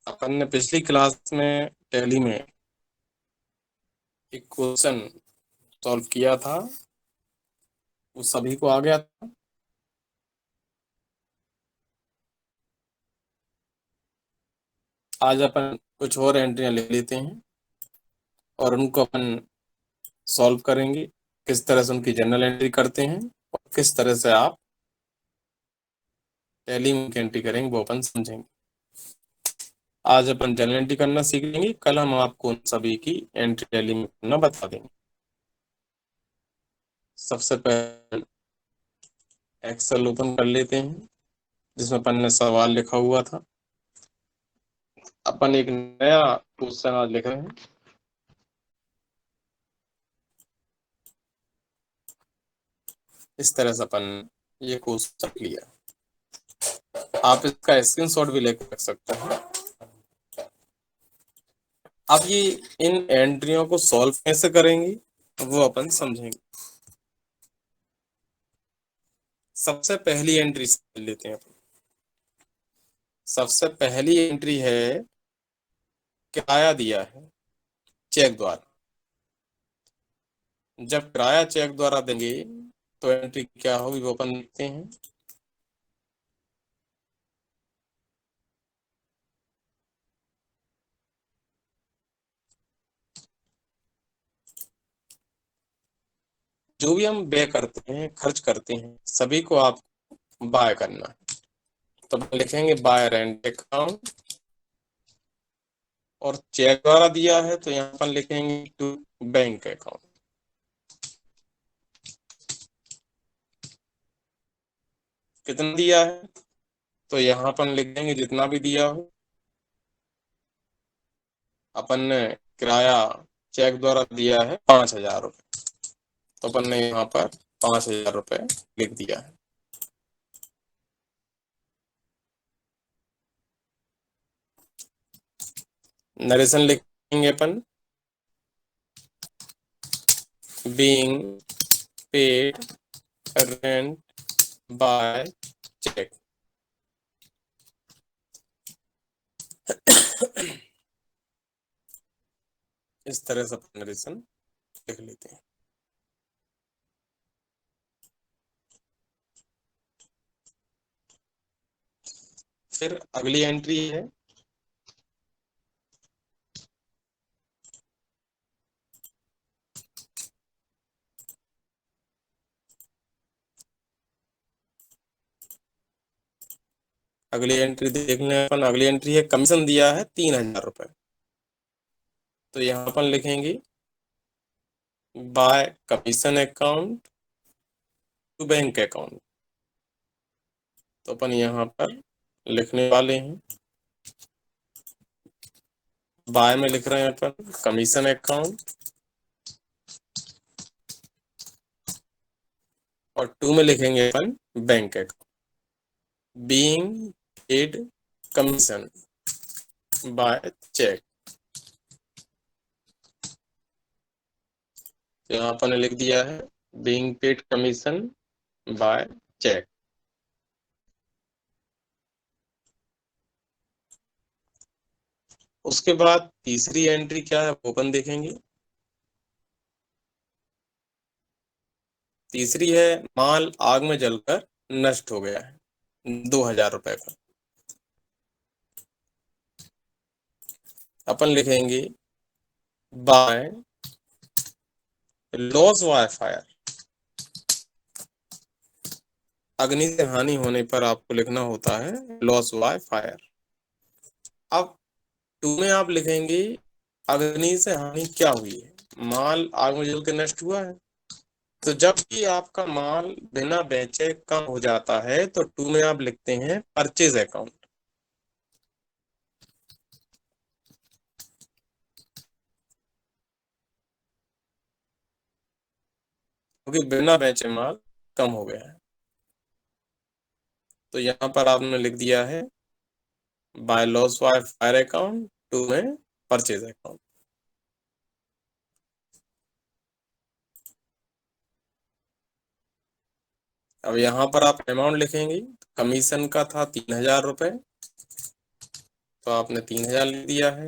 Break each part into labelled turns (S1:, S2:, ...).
S1: अपन ने पिछली क्लास में टैली में एक क्वेश्चन सॉल्व किया था। वो सभी को आ गया था। आज अपन कुछ और एंट्रियां ले लेते हैं और उनको अपन सॉल्व करेंगे। किस तरह से उनकी जनरल एंट्री करते हैं और किस तरह से आप टैली में उनकी एंट्री करेंगे वो अपन समझेंगे। आज अपन जनरल एंट्री करना सीख लेंगे, कल हम आपको उन सभी की एंट्री टैली में करना बता देंगे। सबसे पहले एक्सेल ओपन कर लेते हैं जिसमें अपन ने सवाल लिखा हुआ था। अपन एक नया क्वेश्चन आज लिख रहे हैं। इस तरह से अपन ये क्वेश्चन लिया। आप इसका स्क्रीनशॉट भी लेकर रख सकते हैं। अब ये इन एंट्रियों को सॉल्व कैसे करेंगे वो अपन समझेंगे। सबसे पहली एंट्री से लेते हैं अपन। सबसे पहली एंट्री है किराया दिया है चेक द्वारा। जब किराया चेक द्वारा देंगे तो एंट्री क्या होगी वो अपन देखते हैं। जो भी हम व्यय करते हैं, खर्च करते हैं, सभी को आप बाय करना है। तो अपन लिखेंगे बाय रेंट अकाउंट। और चेक द्वारा दिया है तो यहाँ पर लिखेंगे टू बैंक अकाउंट। कितना दिया है तो यहाँ पर लिख देंगे जितना भी दिया हो। अपन ने किराया चेक द्वारा दिया है 5,000 रुपये, तो अपन ने यहाँ पर 5,000 रुपये लिख दिया है। नरेशन लिखेंगे अपन being paid rent by cheque. इस तरह से अपन नरेशन लिख लेते हैं। फिर अगली एंट्री है अगली एंट्री देख लें अपन। अगली एंट्री है कमीशन दिया है 3,000 रुपये, तो यहाँ पर लिखेंगे by commission account to bank account. तो अपन यहाँ पर लिखने वाले हैं बाय में लिख रहे हैं अपन कमीशन अकाउंट और टू में लिखेंगे अपन bank account being paid commission by cheque. तो यहाँ पर लिख दिया है being paid commission by cheque. उसके बाद तीसरी एंट्री क्या है वो अपन देखेंगे। तीसरी है माल आग में जलकर नष्ट हो गया है 2,000 रुपये का। अपन लिखेंगे बाय लॉस बाय फायर। अग्नि से हानि होने पर आपको लिखना होता है लॉस बाय फायर। अब टू में आप लिखेंगे अग्नि से हानि क्या हुई है। माल आग में जल के नष्ट हुआ है। तो जब भी आपका माल बिना बेचे कम हो जाता है तो टू में आप लिखते हैं परचेज अकाउंट, क्योंकि बिना बेचे माल कम हो गया है। तो यहाँ पर आपने लिख दिया है by loss by fire account to में परचेज अकाउंट। अब यहाँ पर आप अमाउंट लिखेंगे। कमीशन का था 3,000 रुपये, तो आपने 3000 लिख दिया है।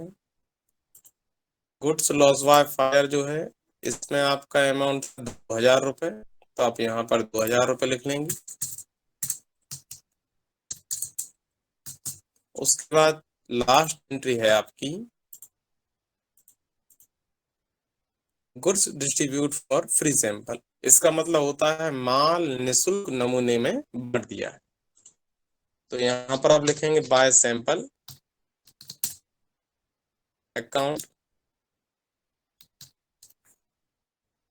S1: गुड्स लॉस बाय फायर जो है, इसमें आपका अमाउंट 2000 रुपये, तो आप यहाँ पर 2000 रुपये लिख लेंगे। उसके बाद लास्ट एंट्री है आपकी goods distribute for free sample. इसका मतलब होता है माल निःशुल्क नमूने में बांट दिया है। तो यहाँ पर आप लिखेंगे बाय सैंपल अकाउंट,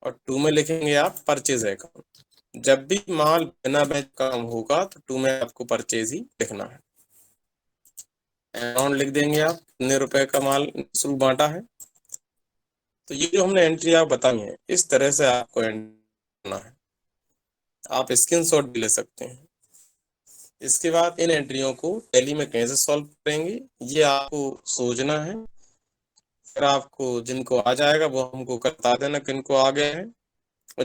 S1: और टू में लिखेंगे आप परचेज अकाउंट। जब भी माल बिना बेच काम होगा तो टू में आपको परचेज ही लिखना है। अमाउंट लिख देंगे आप, कितने रुपए का माल निःशुल्क बांटा है। तो ये जो हमने एंट्री आप बताई है, इस तरह से आपको करना है। आप स्क्रीनशॉट भी ले सकते हैं। इसके बाद इन एंट्रियों को टैली में कैसे सॉल्व करेंगे, ये आपको सोचना है। फिर आपको जिनको आ जाएगा वो हमको बता देना किनको आ गया है, और